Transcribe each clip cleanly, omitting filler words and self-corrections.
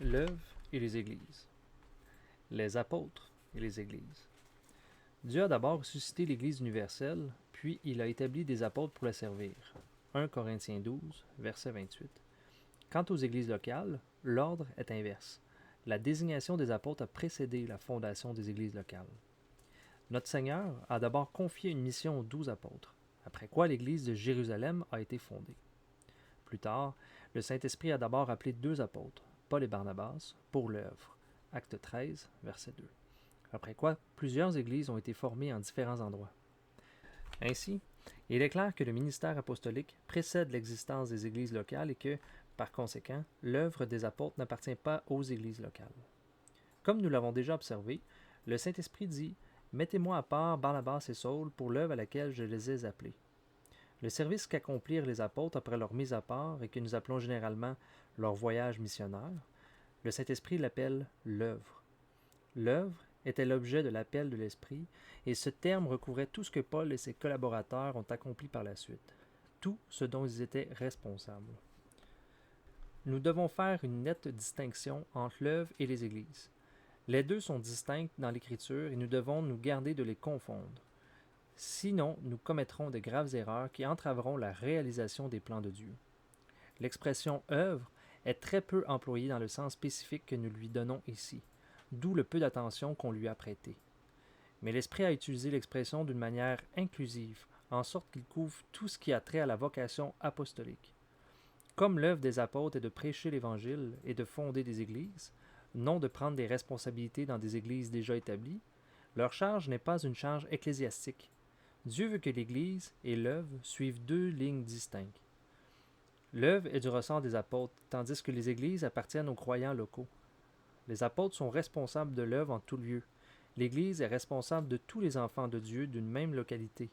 L'œuvre et les églises. Les apôtres et les églises. Dieu a d'abord ressuscité l'Église universelle, puis il a établi des apôtres pour la servir. 1 Corinthiens 12, verset 28. Quant aux églises locales, l'ordre est inverse. La désignation des apôtres a précédé la fondation des églises locales. Notre Seigneur a d'abord confié une mission aux 12 apôtres, après quoi l'Église de Jérusalem a été fondée. Plus tard, le Saint-Esprit a d'abord appelé 2 apôtres, Paul et Barnabas, pour l'œuvre. Acte 13, verset 2. Après quoi, plusieurs églises ont été formées en différents endroits. Ainsi, il est clair que le ministère apostolique précède l'existence des églises locales et que, par conséquent, l'œuvre des apôtres n'appartient pas aux églises locales. Comme nous l'avons déjà observé, le Saint-Esprit dit « Mettez-moi à part Barnabas et Saul pour l'œuvre à laquelle je les ai appelés ». Le service qu'accomplirent les apôtres après leur mise à part et que nous appelons généralement leur voyage missionnaire, le Saint-Esprit l'appelle l'œuvre. L'œuvre était l'objet de l'appel de l'Esprit, et ce terme recouvrait tout ce que Paul et ses collaborateurs ont accompli par la suite, tout ce dont ils étaient responsables. Nous devons faire une nette distinction entre l'œuvre et les églises. Les deux sont distinctes dans l'Écriture et nous devons nous garder de les confondre. Sinon, nous commettrons de graves erreurs qui entraveront la réalisation des plans de Dieu. L'expression « œuvre » est très peu employée dans le sens spécifique que nous lui donnons ici, d'où le peu d'attention qu'on lui a prêtée. Mais l'Esprit a utilisé l'expression d'une manière inclusive, en sorte qu'il couvre tout ce qui a trait à la vocation apostolique. Comme l'œuvre des apôtres est de prêcher l'Évangile et de fonder des églises, non de prendre des responsabilités dans des églises déjà établies, leur charge n'est pas une charge ecclésiastique. Dieu veut que l'Église et l'œuvre suivent 2 lignes distinctes. L'œuvre est du ressort des apôtres, tandis que les églises appartiennent aux croyants locaux. Les apôtres sont responsables de l'œuvre en tout lieu. L'Église est responsable de tous les enfants de Dieu d'une même localité.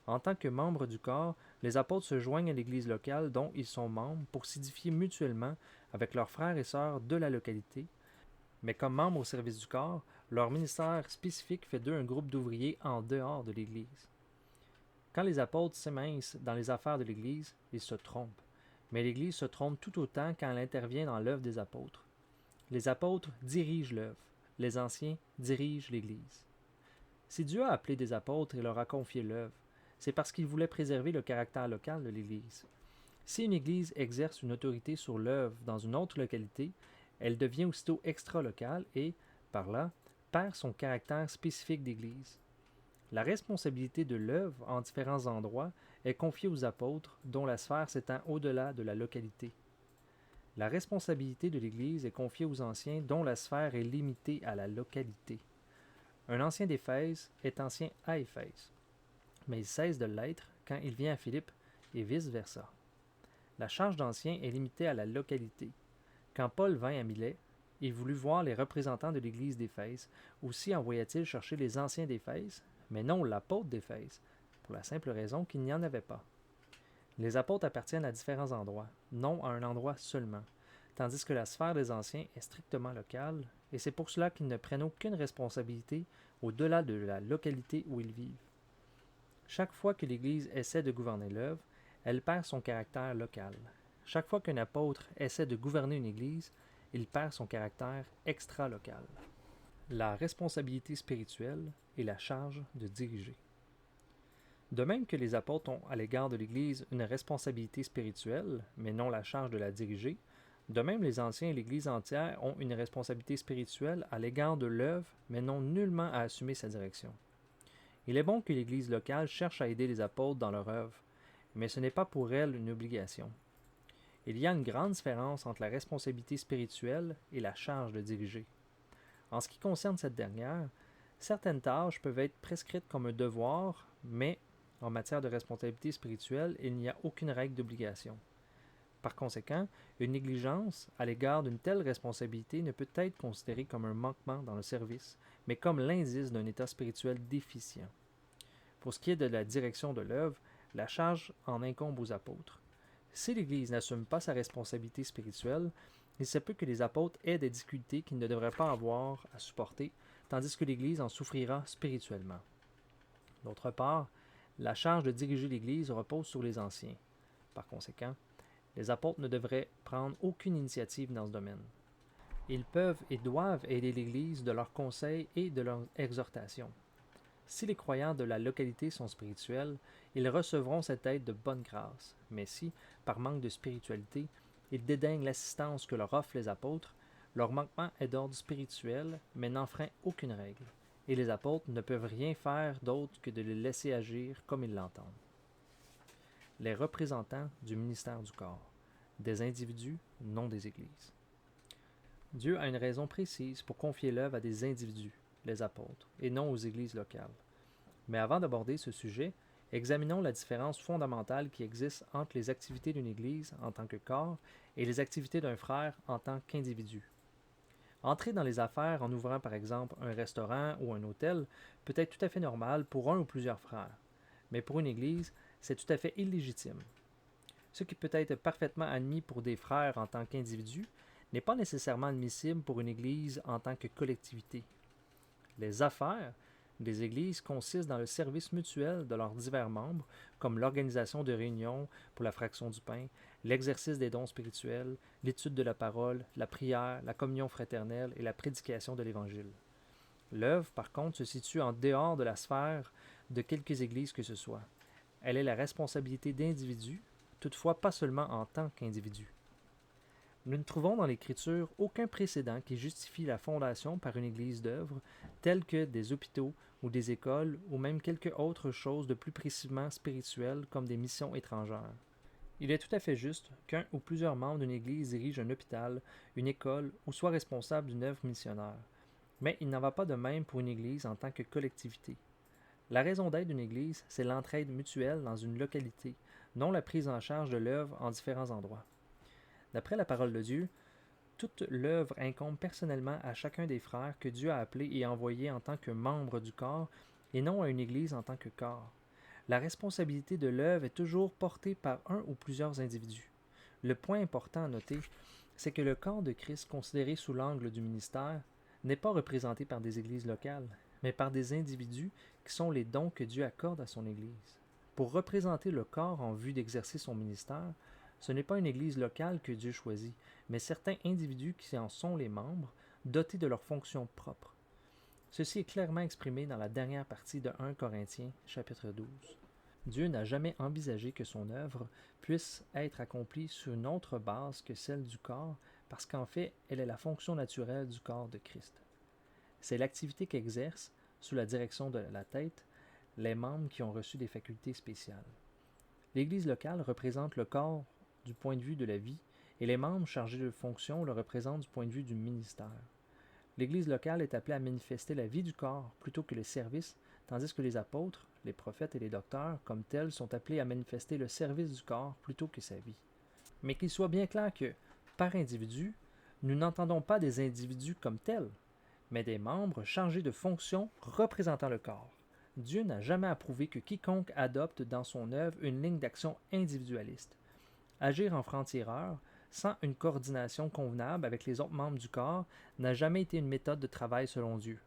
En tant que membres du corps, les apôtres se joignent à l'Église locale dont ils sont membres pour s'édifier mutuellement avec leurs frères et sœurs de la localité, mais comme membres au service du corps, leur ministère spécifique fait d'eux un groupe d'ouvriers en dehors de l'Église. Quand les apôtres s'émincent dans les affaires de l'Église, ils se trompent. Mais l'Église se trompe tout autant quand elle intervient dans l'œuvre des apôtres. Les apôtres dirigent l'œuvre. Les anciens dirigent l'Église. Si Dieu a appelé des apôtres et leur a confié l'œuvre, c'est parce qu'il voulait préserver le caractère local de l'Église. Si une Église exerce une autorité sur l'œuvre dans une autre localité, elle devient aussitôt extra-locale et, par là, perd son caractère spécifique d'Église. La responsabilité de l'œuvre en différents endroits est confiée aux apôtres, dont la sphère s'étend au-delà de la localité. La responsabilité de l'Église est confiée aux anciens, dont la sphère est limitée à la localité. Un ancien d'Éphèse est ancien à Éphèse, mais il cesse de l'être quand il vient à Philippe, et vice-versa. La charge d'ancien est limitée à la localité. Quand Paul vint à Milet, il voulut voir les représentants de l'Église d'Éphèse. Aussi envoya-t-il chercher les anciens d'Éphèse, mais non l'apôtre d'Éphèse, pour la simple raison qu'il n'y en avait pas. Les apôtres appartiennent à différents endroits, non à un endroit seulement, tandis que la sphère des anciens est strictement locale, et c'est pour cela qu'ils ne prennent aucune responsabilité au-delà de la localité où ils vivent. Chaque fois que l'Église essaie de gouverner l'œuvre, elle perd son caractère local. Chaque fois qu'un apôtre essaie de gouverner une Église, il perd son caractère extra-local. La responsabilité spirituelle et la charge de diriger. De même que les apôtres ont à l'égard de l'Église une responsabilité spirituelle, mais non la charge de la diriger, de même les anciens et l'Église entière ont une responsabilité spirituelle à l'égard de l'œuvre, mais n'ont nullement à assumer sa direction. Il est bon que l'Église locale cherche à aider les apôtres dans leur œuvre, mais ce n'est pas pour elle une obligation. Il y a une grande différence entre la responsabilité spirituelle et la charge de diriger. En ce qui concerne cette dernière, certaines tâches peuvent être prescrites comme un devoir, mais en matière de responsabilité spirituelle, il n'y a aucune règle d'obligation. Par conséquent, une négligence à l'égard d'une telle responsabilité ne peut être considérée comme un manquement dans le service, mais comme l'indice d'un état spirituel déficient. Pour ce qui est de la direction de l'œuvre, la charge en incombe aux apôtres. Si l'Église n'assume pas sa responsabilité spirituelle, il se peut que les apôtres aient des difficultés qu'ils ne devraient pas avoir à supporter, tandis que l'Église en souffrira spirituellement. D'autre part, la charge de diriger l'Église repose sur les anciens. Par conséquent, les apôtres ne devraient prendre aucune initiative dans ce domaine. Ils peuvent et doivent aider l'Église de leurs conseils et de leurs exhortations. Si les croyants de la localité sont spirituels, ils recevront cette aide de bonne grâce, mais si, par manque de spiritualité, ils dédaignent l'assistance que leur offrent les apôtres, leur manquement est d'ordre spirituel, mais n'enfreint aucune règle, et les apôtres ne peuvent rien faire d'autre que de les laisser agir comme ils l'entendent. Les représentants du ministère du corps, des individus, non des églises. Dieu a une raison précise pour confier l'œuvre à des individus, les apôtres, et non aux églises locales. Mais avant d'aborder ce sujet, examinons la différence fondamentale qui existe entre les activités d'une église en tant que corps et les activités d'un frère en tant qu'individu. Entrer dans les affaires en ouvrant par exemple un restaurant ou un hôtel peut être tout à fait normal pour un ou plusieurs frères, mais pour une église, c'est tout à fait illégitime. Ce qui peut être parfaitement admis pour des frères en tant qu'individus n'est pas nécessairement admissible pour une église en tant que collectivité. Les affaires des églises consistent dans le service mutuel de leurs divers membres, comme l'organisation de réunions pour la fraction du pain, l'exercice des dons spirituels, l'étude de la parole, la prière, la communion fraternelle et la prédication de l'Évangile. L'œuvre, par contre, se situe en dehors de la sphère de quelques églises que ce soit. Elle est la responsabilité d'individus, toutefois pas seulement en tant qu'individus. Nous ne trouvons dans l'Écriture aucun précédent qui justifie la fondation par une église d'œuvre, telle que des hôpitaux ou des écoles, ou même quelque autre chose de plus précisément spirituel comme des missions étrangères. Il est tout à fait juste qu'un ou plusieurs membres d'une église dirigent un hôpital, une école ou soient responsables d'une œuvre missionnaire. Mais il n'en va pas de même pour une église en tant que collectivité. La raison d'être d'une église, c'est l'entraide mutuelle dans une localité, non la prise en charge de l'œuvre en différents endroits. D'après la parole de Dieu, toute l'œuvre incombe personnellement à chacun des frères que Dieu a appelés et envoyés en tant que membres du corps, et non à une Église en tant que corps. La responsabilité de l'œuvre est toujours portée par un ou plusieurs individus. Le point important à noter, c'est que le corps de Christ, considéré sous l'angle du ministère, n'est pas représenté par des églises locales, mais par des individus qui sont les dons que Dieu accorde à son Église. Pour représenter le corps en vue d'exercer son ministère, ce n'est pas une église locale que Dieu choisit, mais certains individus qui en sont les membres, dotés de leurs fonctions propres. Ceci est clairement exprimé dans la dernière partie de 1 Corinthiens, chapitre 12. Dieu n'a jamais envisagé que son œuvre puisse être accomplie sur une autre base que celle du corps, parce qu'en fait, elle est la fonction naturelle du corps de Christ. C'est l'activité qu'exercent, sous la direction de la tête, les membres qui ont reçu des facultés spéciales. L'Église locale représente le corps du point de vue de la vie, et les membres chargés de fonctions le représentent du point de vue du ministère. L'Église locale est appelée à manifester la vie du corps plutôt que le service, tandis que les apôtres, les prophètes et les docteurs, comme tels, sont appelés à manifester le service du corps plutôt que sa vie. Mais qu'il soit bien clair que, par individu, nous n'entendons pas des individus comme tels, mais des membres chargés de fonctions représentant le corps. Dieu n'a jamais approuvé que quiconque adopte dans son œuvre une ligne d'action individualiste. Agir en franc-tireur, sans une coordination convenable avec les autres membres du corps, n'a jamais été une méthode de travail selon Dieu.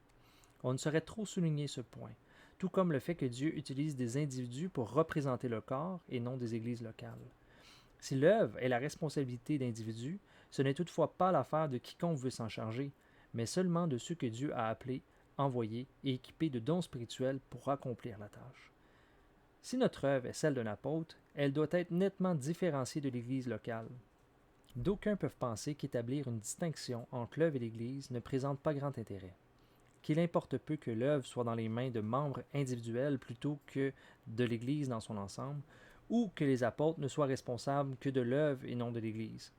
On ne saurait trop souligner ce point, tout comme le fait que Dieu utilise des individus pour représenter le corps et non des églises locales. Si l'œuvre est la responsabilité d'individus, ce n'est toutefois pas l'affaire de quiconque veut s'en charger, mais seulement de ceux que Dieu a appelés, envoyés et équipés de dons spirituels pour accomplir la tâche. Si notre œuvre est celle d'un apôtre, elle doit être nettement différenciée de l'Église locale. D'aucuns peuvent penser qu'établir une distinction entre l'œuvre et l'Église ne présente pas grand intérêt. Qu'il importe peu que l'œuvre soit dans les mains de membres individuels plutôt que de l'Église dans son ensemble, ou que les apôtres ne soient responsables que de l'œuvre et non de l'Église.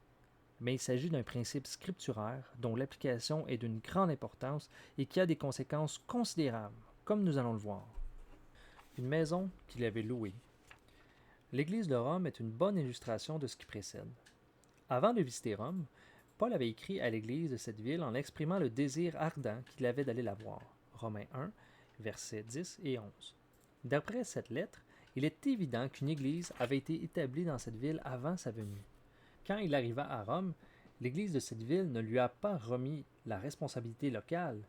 Mais il s'agit d'un principe scripturaire dont l'application est d'une grande importance et qui a des conséquences considérables, comme nous allons le voir. Une maison qu'il avait louée. L'Église de Rome est une bonne illustration de ce qui précède. Avant de visiter Rome, Paul avait écrit à l'Église de cette ville en exprimant le désir ardent qu'il avait d'aller la voir. Romains 1, versets 10 et 11. D'après cette lettre, il est évident qu'une Église avait été établie dans cette ville avant sa venue. Quand il arriva à Rome, l'Église de cette ville ne lui a pas remis la responsabilité locale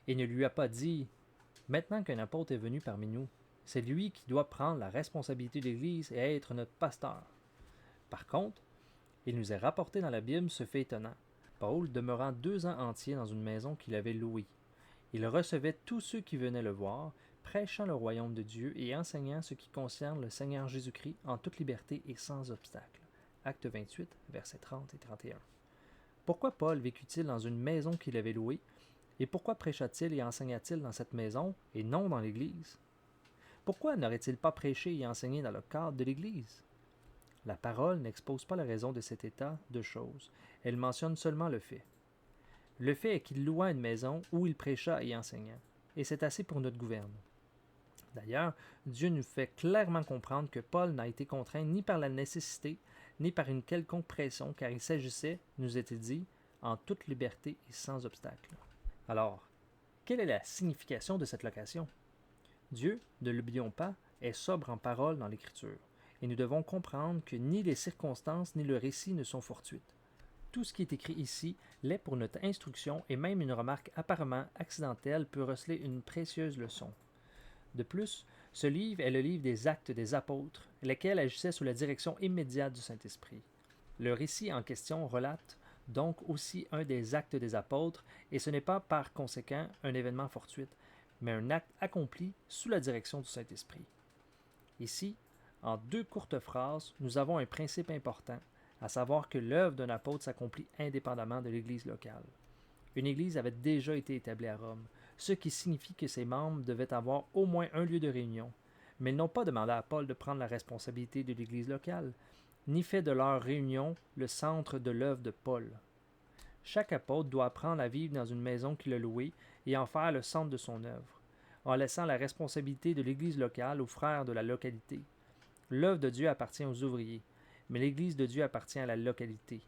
et ne lui a pas dit « Maintenant qu'un apôtre est venu parmi nous, c'est lui qui doit prendre la responsabilité de l'Église et être notre pasteur. » Par contre, il nous est rapporté dans la Bible ce fait étonnant. Paul demeura 2 ans entiers dans une maison qu'il avait louée. Il recevait tous ceux qui venaient le voir, prêchant le royaume de Dieu et enseignant ce qui concerne le Seigneur Jésus-Christ en toute liberté et sans obstacle. Acte 28, versets 30 et 31. Pourquoi Paul vécut-il dans une maison qu'il avait louée, et pourquoi prêcha-t-il et enseigna-t-il dans cette maison et non dans l'Église? Pourquoi n'aurait-il pas prêché et enseigné dans le cadre de l'Église? La parole n'expose pas la raison de cet état de choses, elle mentionne seulement le fait. Le fait est qu'il loua une maison où il prêcha et enseigna, et c'est assez pour notre gouverne. D'ailleurs, Dieu nous fait clairement comprendre que Paul n'a été contraint ni par la nécessité, ni par une quelconque pression, car il s'agissait, nous est-il dit, en toute liberté et sans obstacle. Alors, quelle est la signification de cette location? Dieu, ne l'oublions pas, est sobre en parole dans l'Écriture, et nous devons comprendre que ni les circonstances ni le récit ne sont fortuites. Tout ce qui est écrit ici l'est pour notre instruction, et même une remarque apparemment accidentelle peut receler une précieuse leçon. De plus, ce livre est le livre des Actes des Apôtres, lesquels agissaient sous la direction immédiate du Saint-Esprit. Le récit en question relate donc aussi un des actes des apôtres, et ce n'est pas par conséquent un événement fortuit, mais un acte accompli sous la direction du Saint-Esprit. Ici, en 2 courtes phrases, nous avons un principe important, à savoir que l'œuvre d'un apôtre s'accomplit indépendamment de l'Église locale. Une Église avait déjà été établie à Rome, ce qui signifie que ses membres devaient avoir au moins un lieu de réunion, mais ils n'ont pas demandé à Paul de prendre la responsabilité de l'Église locale, ni fait de leur réunion le centre de l'œuvre de Paul. Chaque apôtre doit apprendre à vivre dans une maison qu'il a louée et en faire le centre de son œuvre, en laissant la responsabilité de l'Église locale aux frères de la localité. L'œuvre de Dieu appartient aux ouvriers, mais l'Église de Dieu appartient à la localité.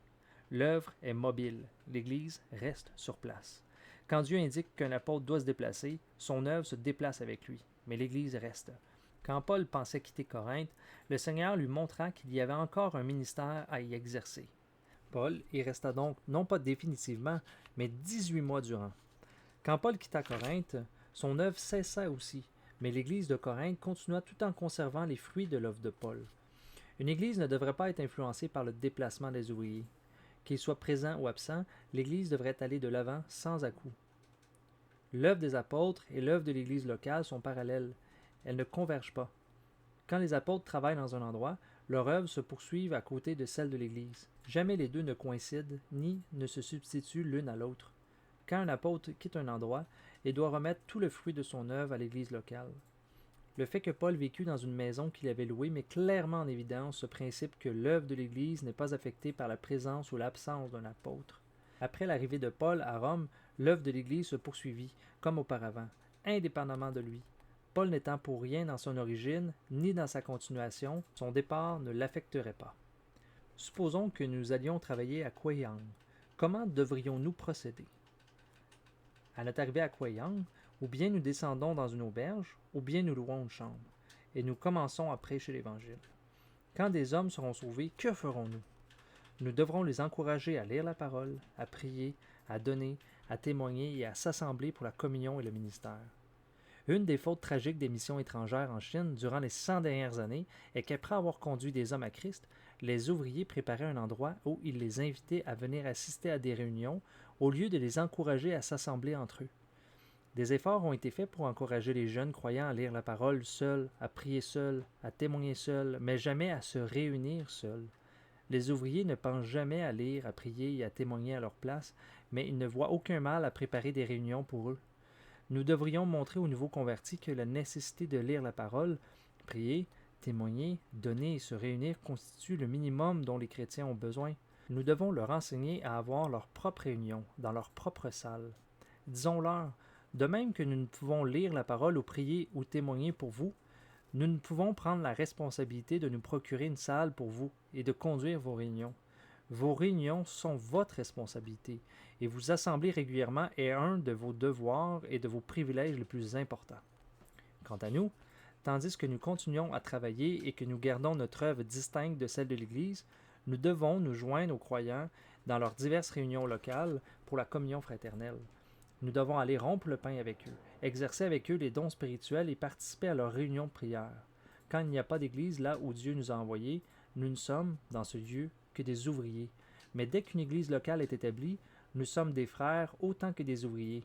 L'œuvre est mobile, l'Église reste sur place. Quand Dieu indique qu'un apôtre doit se déplacer, son œuvre se déplace avec lui, mais l'Église reste. Quand Paul pensait quitter Corinthe, le Seigneur lui montra qu'il y avait encore un ministère à y exercer. Paul y resta donc non pas définitivement, mais 18 mois durant. Quand Paul quitta Corinthe, son œuvre cessa aussi, mais l'Église de Corinthe continua tout en conservant les fruits de l'œuvre de Paul. Une Église ne devrait pas être influencée par le déplacement des ouvriers. Qu'ils soient présents ou absents, l'Église devrait aller de l'avant sans à-coups. L'œuvre des apôtres et l'œuvre de l'Église locale sont parallèles. Elles ne convergent pas. Quand les apôtres travaillent dans un endroit, leurs œuvres se poursuivent à côté de celles de l'Église. Jamais les deux ne coïncident, ni ne se substituent l'une à l'autre. Quand un apôtre quitte un endroit, il doit remettre tout le fruit de son œuvre à l'Église locale. Le fait que Paul vécut dans une maison qu'il avait louée met clairement en évidence ce principe que l'œuvre de l'Église n'est pas affectée par la présence ou l'absence d'un apôtre. Après l'arrivée de Paul à Rome, l'œuvre de l'Église se poursuivit, comme auparavant, indépendamment de lui. Paul n'étant pour rien dans son origine, ni dans sa continuation, son départ ne l'affecterait pas. Supposons que nous allions travailler à Kweyang. Comment devrions-nous procéder? À notre arrivée à Kweyang, ou bien nous descendons dans une auberge, ou bien nous louons une chambre, et nous commençons à prêcher l'Évangile. Quand des hommes seront sauvés, que ferons-nous? Nous devrons les encourager à lire la parole, à prier, à donner, à témoigner et à s'assembler pour la communion et le ministère. Une des fautes tragiques des missions étrangères en Chine durant les 100 dernières années est qu'après avoir conduit des hommes à Christ, les ouvriers préparaient un endroit où ils les invitaient à venir assister à des réunions au lieu de les encourager à s'assembler entre eux. Des efforts ont été faits pour encourager les jeunes croyants à lire la parole seuls, à prier seuls, à témoigner seuls, mais jamais à se réunir seuls. Les ouvriers ne pensent jamais à lire, à prier et à témoigner à leur place, mais ils ne voient aucun mal à préparer des réunions pour eux. Nous devrions montrer aux nouveaux convertis que la nécessité de lire la parole, prier, témoigner, donner et se réunir constitue le minimum dont les chrétiens ont besoin. Nous devons leur enseigner à avoir leur propre réunion, dans leur propre salle. Disons-leur, de même que nous ne pouvons lire la parole ou prier ou témoigner pour vous, nous ne pouvons prendre la responsabilité de nous procurer une salle pour vous et de conduire vos réunions. Vos réunions sont votre responsabilité et vous assembler régulièrement est un de vos devoirs et de vos privilèges les plus importants. Quant à nous, tandis que nous continuons à travailler et que nous gardons notre œuvre distincte de celle de l'Église, nous devons nous joindre aux croyants dans leurs diverses réunions locales pour la communion fraternelle. Nous devons aller rompre le pain avec eux, exercer avec eux les dons spirituels et participer à leurs réunions de prière. Quand il n'y a pas d'Église là où Dieu nous a envoyés, nous ne sommes, dans ce lieu, que des ouvriers. Mais dès qu'une Église locale est établie, Nous sommes des frères autant que des ouvriers.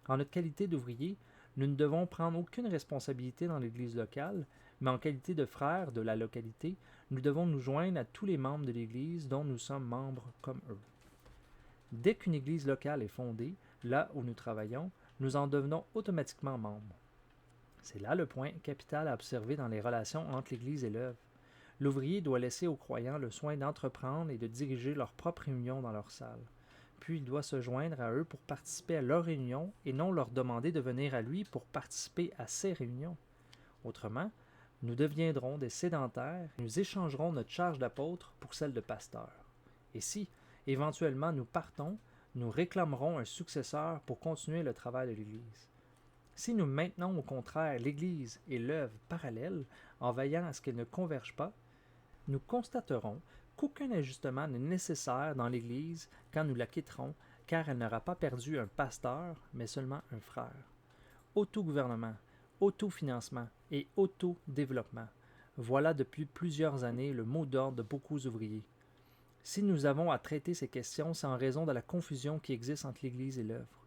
En notre qualité d'ouvriers, nous ne devons prendre aucune responsabilité dans l'Église locale, mais en qualité de frères de la localité, nous devons nous joindre à tous les membres de l'Église dont nous sommes membres comme eux. Dès qu'une Église locale est fondée, là où nous travaillons, nous en devenons automatiquement membres. C'est là le point capital à observer dans les relations entre l'Église et l'œuvre. L'ouvrier doit laisser aux croyants le soin d'entreprendre et de diriger leur propre réunion dans leur salle. Puis il doit se joindre à eux pour participer à leurs réunions et non leur demander de venir à lui pour participer à ses réunions. Autrement, nous deviendrons des sédentaires et nous échangerons notre charge d'apôtre pour celle de pasteur. Et si, éventuellement, nous partons, nous réclamerons un successeur pour continuer le travail de l'Église. Si nous maintenons au contraire l'Église et l'œuvre parallèles, en veillant à ce qu'elles ne convergent pas, nous constaterons qu'aucun ajustement n'est nécessaire dans l'Église quand nous la quitterons, car elle n'aura pas perdu un pasteur, mais seulement un frère. Autogouvernement, autofinancement et autodéveloppement. Voilà depuis plusieurs années le mot d'ordre de beaucoup d'ouvriers. Si nous avons à traiter ces questions, c'est en raison de la confusion qui existe entre l'Église et l'œuvre.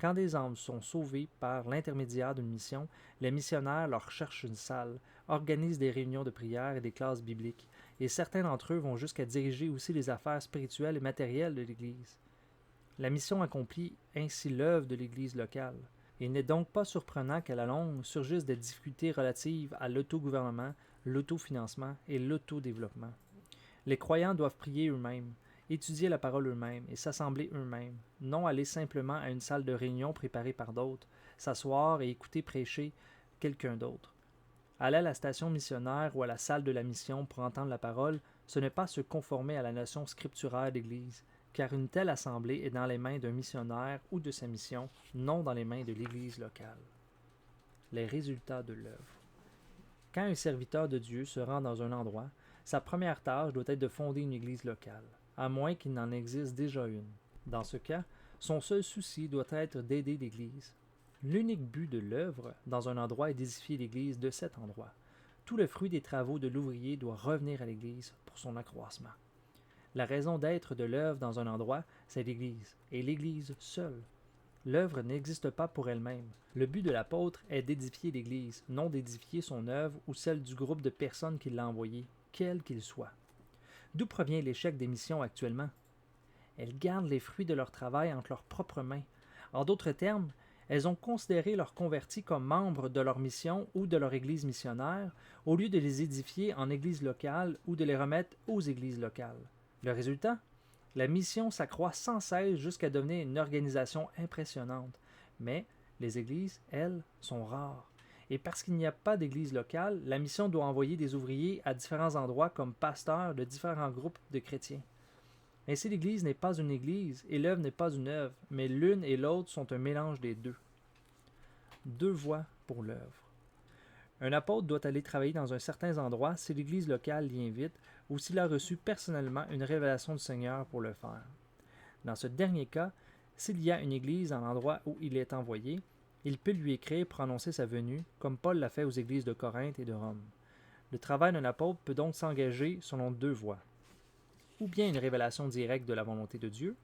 Quand des âmes sont sauvées par l'intermédiaire d'une mission, les missionnaires leur cherchent une salle, organisent des réunions de prière et des classes bibliques, et certains d'entre eux vont jusqu'à diriger aussi les affaires spirituelles et matérielles de l'Église. La mission accomplit ainsi l'œuvre de l'Église locale. Il n'est donc pas surprenant qu'à la longue surgissent des difficultés relatives à l'autogouvernement, l'autofinancement et l'autodéveloppement. Les croyants doivent prier eux-mêmes, étudier la parole eux-mêmes et s'assembler eux-mêmes, non aller simplement à une salle de réunion préparée par d'autres, s'asseoir et écouter prêcher quelqu'un d'autre. Aller à la station missionnaire ou à la salle de la mission pour entendre la parole, ce n'est pas se conformer à la notion scripturaire d'Église, car une telle assemblée est dans les mains d'un missionnaire ou de sa mission, non dans les mains de l'Église locale. Les résultats de l'œuvre. Quand un serviteur de Dieu se rend dans un endroit, sa première tâche doit être de fonder une Église locale, à moins qu'il n'en existe déjà une. Dans ce cas, son seul souci doit être d'aider l'Église. L'unique but de l'œuvre dans un endroit est d'édifier l'Église de cet endroit. Tout le fruit des travaux de l'ouvrier doit revenir à l'Église pour son accroissement. La raison d'être de l'œuvre dans un endroit, c'est l'Église, et l'Église seule. L'œuvre n'existe pas pour elle-même. Le but de l'apôtre est d'édifier l'Église, non d'édifier son œuvre ou celle du groupe de personnes qui l'a envoyé, quel qu'il soit. D'où provient l'échec des missions actuellement? Elles gardent les fruits de leur travail entre leurs propres mains. En d'autres termes, elles ont considéré leurs convertis comme membres de leur mission ou de leur église missionnaire, au lieu de les édifier en église locale ou de les remettre aux églises locales. Le résultat? La mission s'accroît sans cesse jusqu'à devenir une organisation impressionnante. Mais les églises, elles, sont rares. Et parce qu'il n'y a pas d'église locale, la mission doit envoyer des ouvriers à différents endroits comme pasteurs de différents groupes de chrétiens. Ainsi, l'Église n'est pas une Église et l'œuvre n'est pas une œuvre, mais l'une et l'autre sont un mélange des deux. Deux voies pour l'œuvre. Un apôtre doit aller travailler dans un certain endroit si l'Église locale l'y invite ou s'il a reçu personnellement une révélation du Seigneur pour le faire. Dans ce dernier cas, s'il y a une Église dans l'endroit où il est envoyé, il peut lui écrire pour annoncer sa venue, comme Paul l'a fait aux églises de Corinthe et de Rome. Le travail d'un apôtre peut donc s'engager selon deux voies. Ou bien une révélation directe de la volonté de Dieu,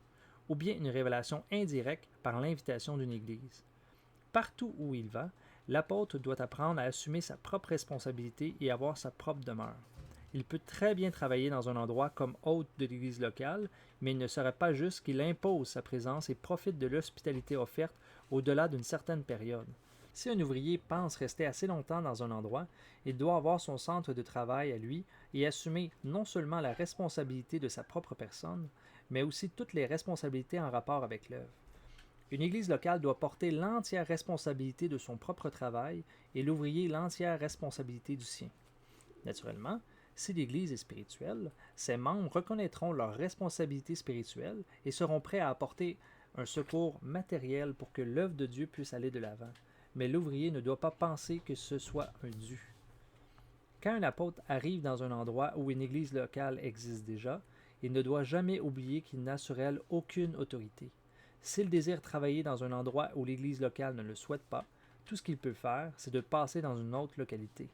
ou bien une révélation indirecte par l'invitation d'une Église. Partout où il va, l'apôtre doit apprendre à assumer sa propre responsabilité et avoir sa propre demeure. Il peut très bien travailler dans un endroit comme hôte de l'Église locale, mais il ne serait pas juste qu'il impose sa présence et profite de l'hospitalité offerte au-delà d'une certaine période. Si un ouvrier pense rester assez longtemps dans un endroit, il doit avoir son centre de travail à lui et assumer non seulement la responsabilité de sa propre personne, mais aussi toutes les responsabilités en rapport avec l'œuvre. Une église locale doit porter l'entière responsabilité de son propre travail et l'ouvrier l'entière responsabilité du sien. Naturellement, si l'Église est spirituelle, ses membres reconnaîtront leur responsabilité spirituelle et seront prêts à apporter un secours matériel pour que l'œuvre de Dieu puisse aller de l'avant. Mais l'ouvrier ne doit pas penser que ce soit un dû. Quand un apôtre arrive dans un endroit où une église locale existe déjà, il ne doit jamais oublier qu'il n'a sur elle aucune autorité. S'il désire travailler dans un endroit où l'église locale ne le souhaite pas, tout ce qu'il peut faire, c'est de passer dans une autre localité.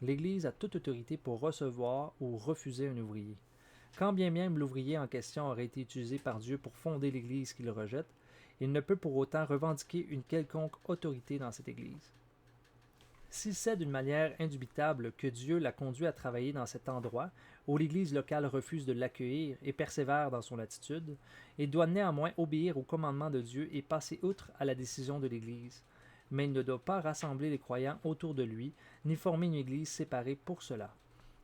L'Église a toute autorité pour recevoir ou refuser un ouvrier. Quand bien même l'ouvrier en question aurait été utilisé par Dieu pour fonder l'Église qu'il rejette, il ne peut pour autant revendiquer une quelconque autorité dans cette Église. S'il sait d'une manière indubitable que Dieu l'a conduit à travailler dans cet endroit, où l'Église locale refuse de l'accueillir et persévère dans son attitude, il doit néanmoins obéir au commandement de Dieu et passer outre à la décision de l'Église. Mais il ne doit pas rassembler les croyants autour de lui, ni former une Église séparée pour cela.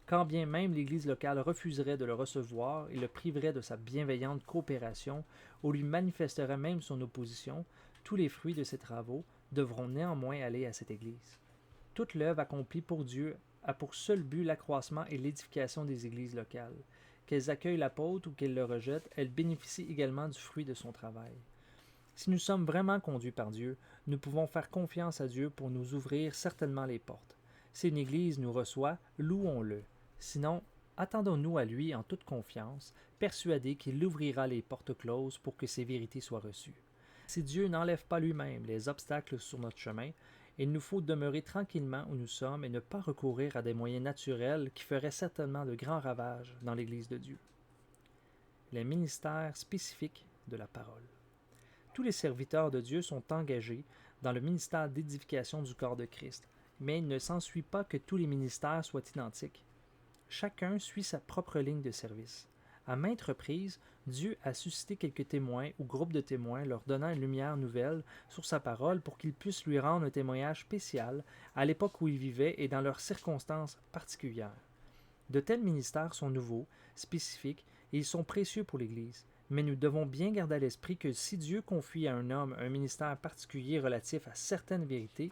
Quand bien même l'Église locale refuserait de le recevoir et le priverait de sa bienveillante coopération, ou lui manifesterait même son opposition, tous les fruits de ses travaux devront néanmoins aller à cette Église. Toute l'œuvre accomplie pour Dieu a pour seul but l'accroissement et l'édification des églises locales. Qu'elles accueillent l'apôtre ou qu'elles le rejettent, elles bénéficient également du fruit de son travail. Si nous sommes vraiment conduits par Dieu, nous pouvons faire confiance à Dieu pour nous ouvrir certainement les portes. Si une Église nous reçoit, louons-le. Sinon, attendons-nous à lui en toute confiance, persuadés qu'il ouvrira les portes closes pour que ces vérités soient reçues. Si Dieu n'enlève pas lui-même les obstacles sur notre chemin, il nous faut demeurer tranquillement où nous sommes et ne pas recourir à des moyens naturels qui feraient certainement de grands ravages dans l'Église de Dieu. Les ministères spécifiques de la parole. Tous les serviteurs de Dieu sont engagés dans le ministère d'édification du corps de Christ, mais il ne s'ensuit pas que tous les ministères soient identiques. Chacun suit sa propre ligne de service. À maintes reprises, Dieu a suscité quelques témoins ou groupes de témoins leur donnant une lumière nouvelle sur sa parole pour qu'ils puissent lui rendre un témoignage spécial à l'époque où ils vivaient et dans leurs circonstances particulières. De tels ministères sont nouveaux, spécifiques et ils sont précieux pour l'Église. Mais nous devons bien garder à l'esprit que si Dieu confie à un homme un ministère particulier relatif à certaines vérités,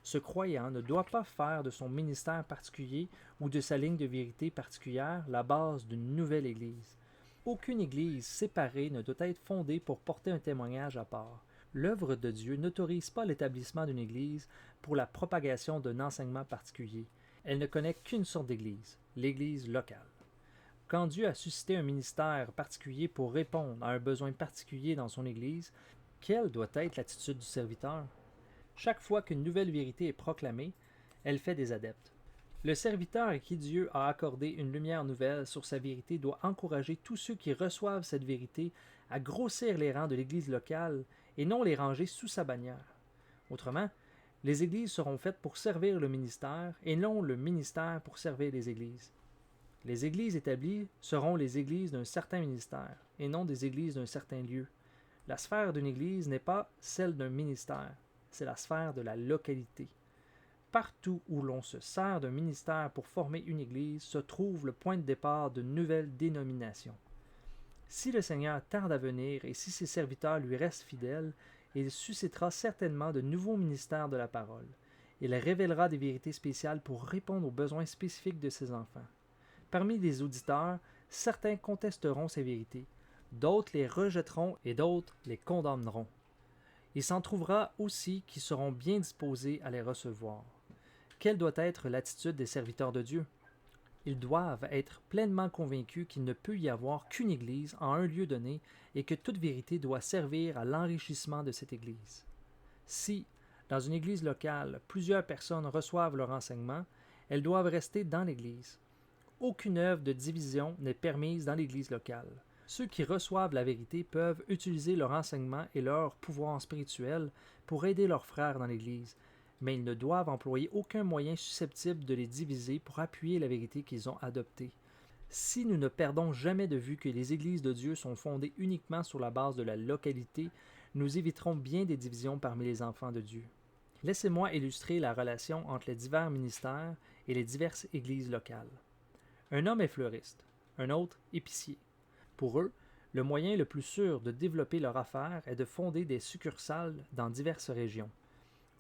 ce croyant ne doit pas faire de son ministère particulier ou de sa ligne de vérité particulière la base d'une nouvelle Église. Aucune Église séparée ne doit être fondée pour porter un témoignage à part. L'œuvre de Dieu n'autorise pas l'établissement d'une Église pour la propagation d'un enseignement particulier. Elle ne connaît qu'une sorte d'Église, l'Église locale. Quand Dieu a suscité un ministère particulier pour répondre à un besoin particulier dans son Église, quelle doit être l'attitude du serviteur? Chaque fois qu'une nouvelle vérité est proclamée, elle fait des adeptes. Le serviteur à qui Dieu a accordé une lumière nouvelle sur sa vérité doit encourager tous ceux qui reçoivent cette vérité à grossir les rangs de l'Église locale et non les ranger sous sa bannière. Autrement, les Églises seront faites pour servir le ministère et non le ministère pour servir les Églises. Les Églises établies seront les Églises d'un certain ministère et non des Églises d'un certain lieu. La sphère d'une Église n'est pas celle d'un ministère, c'est la sphère de la localité. Partout où l'on se sert d'un ministère pour former une Église se trouve le point de départ d'une nouvelle dénomination. Si le Seigneur tarde à venir et si ses serviteurs lui restent fidèles, il suscitera certainement de nouveaux ministères de la parole. Il révélera des vérités spéciales pour répondre aux besoins spécifiques de ses enfants. Parmi les auditeurs, certains contesteront ces vérités, d'autres les rejetteront et d'autres les condamneront. Il s'en trouvera aussi qui seront bien disposés à les recevoir. Quelle doit être l'attitude des serviteurs de Dieu? Ils doivent être pleinement convaincus qu'il ne peut y avoir qu'une Église en un lieu donné et que toute vérité doit servir à l'enrichissement de cette Église. Si, dans une Église locale, plusieurs personnes reçoivent leur enseignement, elles doivent rester dans l'Église. Aucune œuvre de division n'est permise dans l'Église locale. Ceux qui reçoivent la vérité peuvent utiliser leur enseignement et leur pouvoir spirituel pour aider leurs frères dans l'Église, mais ils ne doivent employer aucun moyen susceptible de les diviser pour appuyer la vérité qu'ils ont adoptée. Si nous ne perdons jamais de vue que les Églises de Dieu sont fondées uniquement sur la base de la localité, nous éviterons bien des divisions parmi les enfants de Dieu. Laissez-moi illustrer la relation entre les divers ministères et les diverses églises locales. Un homme est fleuriste, un autre épicier. Pour eux, le moyen le plus sûr de développer leur affaire est de fonder des succursales dans diverses régions.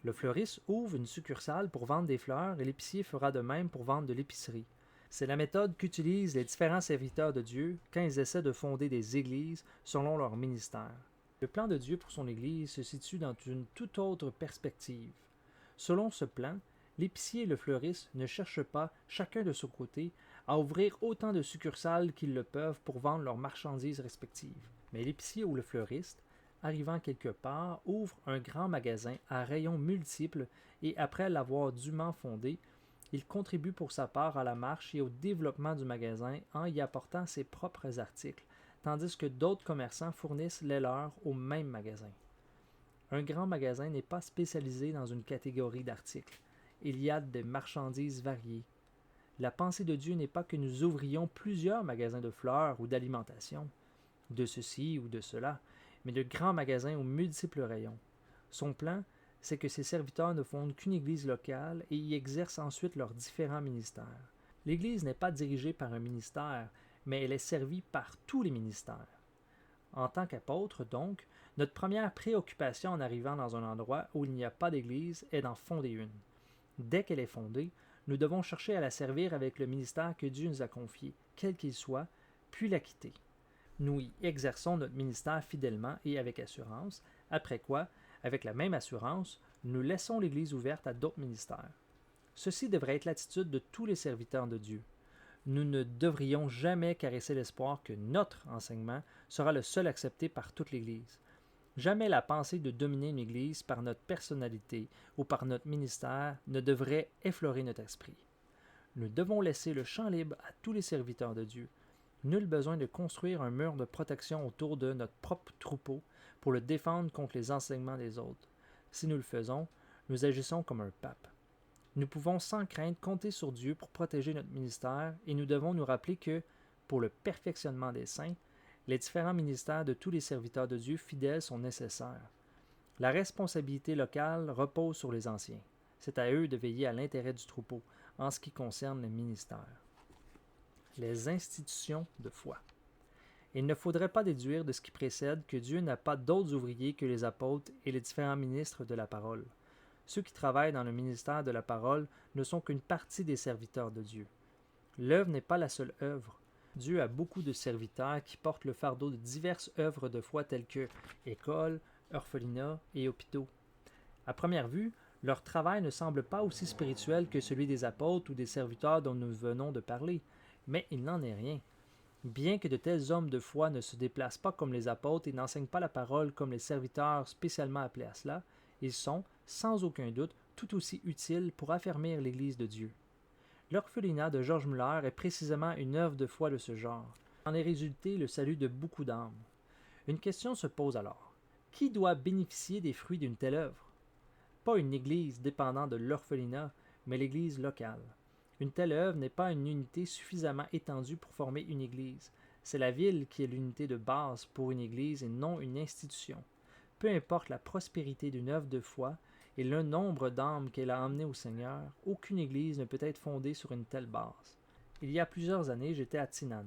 Le fleuriste ouvre une succursale pour vendre des fleurs et l'épicier fera de même pour vendre de l'épicerie. C'est la méthode qu'utilisent les différents serviteurs de Dieu quand ils essaient de fonder des églises selon leur ministère. Le plan de Dieu pour son Église se situe dans une toute autre perspective. Selon ce plan, l'épicier et le fleuriste ne cherchent pas, chacun de son côté, à ouvrir autant de succursales qu'ils le peuvent pour vendre leurs marchandises respectives. Mais l'épicier ou le fleuriste, arrivant quelque part, ouvre un grand magasin à rayons multiples et après l'avoir dûment fondé, Il contribue pour sa part à la marche et au développement du magasin en y apportant ses propres articles, tandis que d'autres commerçants fournissent les leurs au même magasin. Un grand magasin n'est pas spécialisé dans une catégorie d'articles. Il y a des marchandises variées. La pensée de Dieu n'est pas que nous ouvrions plusieurs magasins de fleurs ou d'alimentation, de ceci ou de cela, mais de grands magasins aux multiples rayons. Son plan, c'est que ses serviteurs ne fondent qu'une église locale et y exercent ensuite leurs différents ministères. L'église n'est pas dirigée par un ministère, mais elle est servie par tous les ministères. En tant qu'apôtre, donc, notre première préoccupation en arrivant dans un endroit où il n'y a pas d'église est d'en fonder une. Dès qu'elle est fondée, nous devons chercher à la servir avec le ministère que Dieu nous a confié, quel qu'il soit, puis la quitter. Nous y exerçons notre ministère fidèlement et avec assurance, après quoi, avec la même assurance, nous laissons l'Église ouverte à d'autres ministères. Ceci devrait être l'attitude de tous les serviteurs de Dieu. Nous ne devrions jamais caresser l'espoir que notre enseignement sera le seul accepté par toute l'Église. Jamais la pensée de dominer une Église par notre personnalité ou par notre ministère ne devrait effleurer notre esprit. Nous devons laisser le champ libre à tous les serviteurs de Dieu. Nul besoin de construire un mur de protection autour de notre propre troupeau pour le défendre contre les enseignements des autres. Si nous le faisons, nous agissons comme un pape. Nous pouvons sans crainte compter sur Dieu pour protéger notre ministère et nous devons nous rappeler que, pour le perfectionnement des saints, les différents ministères de tous les serviteurs de Dieu fidèles sont nécessaires. La responsabilité locale repose sur les anciens. C'est à eux de veiller à l'intérêt du troupeau en ce qui concerne les ministères. Les institutions de foi. Il ne faudrait pas déduire de ce qui précède que Dieu n'a pas d'autres ouvriers que les apôtres et les différents ministres de la parole. Ceux qui travaillent dans le ministère de la parole ne sont qu'une partie des serviteurs de Dieu. L'œuvre n'est pas la seule œuvre. Dieu a beaucoup de serviteurs qui portent le fardeau de diverses œuvres de foi telles que écoles, orphelinats et hôpitaux. À première vue, leur travail ne semble pas aussi spirituel que celui des apôtres ou des serviteurs dont nous venons de parler, mais il n'en est rien. Bien que de tels hommes de foi ne se déplacent pas comme les apôtres et n'enseignent pas la parole comme les serviteurs spécialement appelés à cela, ils sont, sans aucun doute, tout aussi utiles pour affermir l'Église de Dieu. L'orphelinat de George Muller est précisément une œuvre de foi de ce genre. En est résulté le salut de beaucoup d'âmes. Une question se pose alors. Qui doit bénéficier des fruits d'une telle œuvre? Pas une Église dépendant de l'orphelinat, mais l'Église locale. Une telle œuvre n'est pas une unité suffisamment étendue pour former une Église. C'est la ville qui est l'unité de base pour une Église et non une institution. Peu importe la prospérité d'une œuvre de foi et le nombre d'âmes qu'elle a emmenées au Seigneur, aucune Église ne peut être fondée sur une telle base. Il y a plusieurs années, j'étais à Tinan.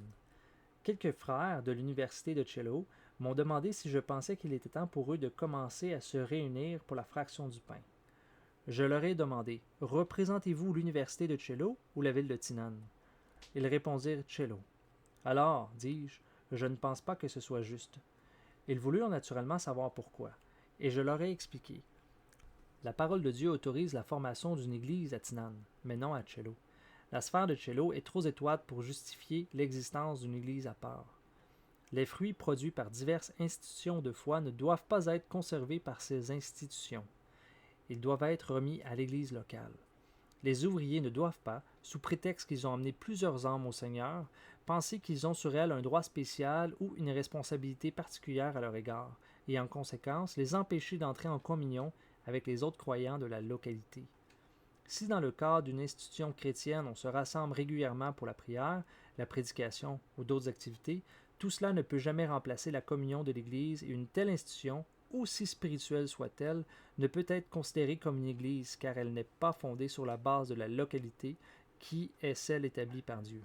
Quelques frères de l'université de Cello m'ont demandé si je pensais qu'il était temps pour eux de commencer à se réunir pour la fraction du pain. Je leur ai demandé « Représentez-vous l'université de Cello ou la ville de Tinan ?» Ils répondirent « Cello ». Alors, dis-je, je ne pense pas que ce soit juste. Ils voulurent naturellement savoir pourquoi, et je leur ai expliqué. La parole de Dieu autorise la formation d'une église à Tinan, mais non à Cello. La sphère de Cello est trop étroite pour justifier l'existence d'une église à part. Les fruits produits par diverses institutions de foi ne doivent pas être conservés par ces institutions. Ils doivent être remis à l'église locale. Les ouvriers ne doivent pas, sous prétexte qu'ils ont amené plusieurs âmes au Seigneur, penser qu'ils ont sur elles un droit spécial ou une responsabilité particulière à leur égard, et en conséquence les empêcher d'entrer en communion avec les autres croyants de la localité. Si dans le cadre d'une institution chrétienne on se rassemble régulièrement pour la prière, la prédication ou d'autres activités, tout cela ne peut jamais remplacer la communion de l'Église et une telle institution, aussi spirituelle soit-elle, ne peut être considérée comme une Église car elle n'est pas fondée sur la base de la localité qui est celle établie par Dieu.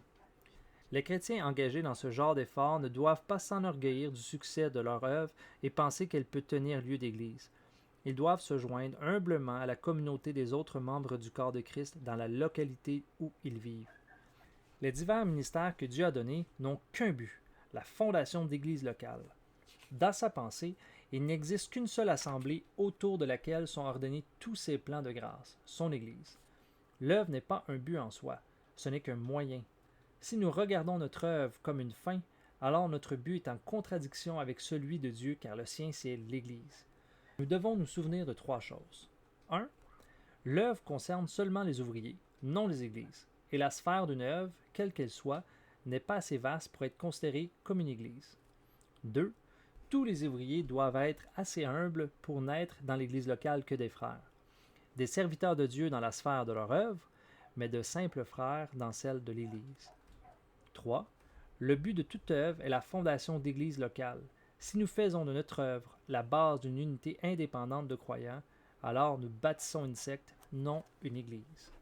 Les chrétiens engagés dans ce genre d'efforts ne doivent pas s'enorgueillir du succès de leur œuvre et penser qu'elle peut tenir lieu d'Église. Ils doivent se joindre humblement à la communauté des autres membres du corps de Christ dans la localité où ils vivent. Les divers ministères que Dieu a donnés n'ont qu'un but, la fondation d'églises locales. Dans sa pensée, il n'existe qu'une seule assemblée autour de laquelle sont ordonnés tous ces plans de grâce, son Église. L'œuvre n'est pas un but en soi, ce n'est qu'un moyen. Si nous regardons notre œuvre comme une fin, alors notre but est en contradiction avec celui de Dieu car le sien c'est l'Église. Nous devons nous souvenir de trois choses. 1. L'œuvre concerne seulement les ouvriers, non les églises, et la sphère d'une œuvre, quelle qu'elle soit, n'est pas assez vaste pour être considérée comme une église. 2. Tous les ouvriers doivent être assez humbles pour n'être dans l'église locale que des frères, des serviteurs de Dieu dans la sphère de leur œuvre, mais de simples frères dans celle de l'Église. 3. Le but de toute œuvre est la fondation d'églises locales. Si nous faisons de notre œuvre la base d'une unité indépendante de croyants, alors nous bâtissons une secte, non une église.